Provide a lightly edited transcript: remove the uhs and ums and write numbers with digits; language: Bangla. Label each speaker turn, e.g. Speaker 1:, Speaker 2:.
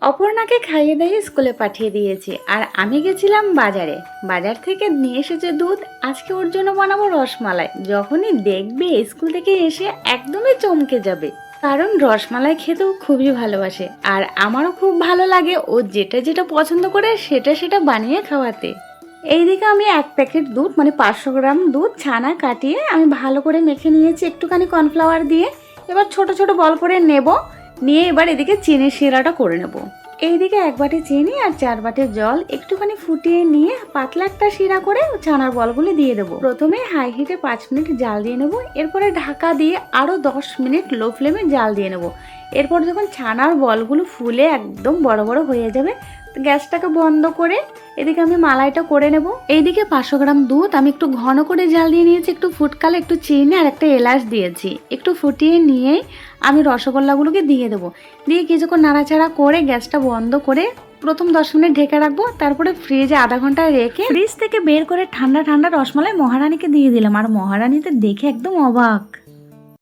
Speaker 1: অপর্ণাকে খাইয়ে দিয়ে স্কুলে পাঠিয়ে দিয়েছি আর আমি গেছিলাম বাজারে। বাজার থেকে নিয়ে এসেছে দুধ। আজকে ওর জন্য বানাবো রসমালাই। যখনই দেখবে স্কুল থেকে এসে একদমই চমকে যাবে, কারণ রসমালাই খেতেও খুবই ভালোবাসে আর আমারও খুব ভালো লাগে ও যেটা যেটা পছন্দ করে সেটা সেটা বানিয়ে খাওয়াতে। এইদিকে আমি 1 প্যাকেট দুধ মানে 500 গ্রাম দুধ ছানা কাটিয়ে আমি ভালো করে মেখে নিয়েছি একটুখানি কর্নফ্লাওয়ার দিয়ে। এবার ছোট ছোট বল করে নেব, নিয়ে এবার এদিকে চিনির শিরাটা করে নেব। এইদিকে 1 বাটি চিনি আর 4 বাটি জল একটুখানি ফুটিয়ে নিয়ে পাতলা একটা শিরা করে ছানার বলগুলি দিয়ে দেবো। প্রথমে হাই হিটে 5 মিনিট জাল দিয়ে নেব, এরপরে ঢাকা দিয়ে আরও 10 মিনিট লো ফ্লেমে জাল দিয়ে নেব। এরপর যখন ছানার বলগুলো ফুলে একদম বড় বড় হয়ে যাবে, গ্যাসটাকে বন্ধ করে এদিকে আমি মালাইটা করে নেব। এইদিকে 500 গ্রাম দুধ আমি একটু ঘন করে জাল দিয়ে নিয়েছি, একটু ফুটকালে একটু চিনি আর একটা এলাচ দিয়েছি। একটু ফুটিয়ে নিয়ে আমি রসগোল্লাগুলোকে দিয়ে দেবো। দিয়ে কিছুক্ষণ নাড়াচাড়া করে গ্যাসটা বন্ধ করে প্রথম 10 মিনিট ঢেকে রাখবো। তারপরে ফ্রিজে আধা ঘন্টা রেখে ফ্রিজ থেকে বের করে ঠান্ডা ঠান্ডা রসমালাই মহারানীকে দিয়ে দিলাম। আর মহারানীতে দেখে একদম অবাক।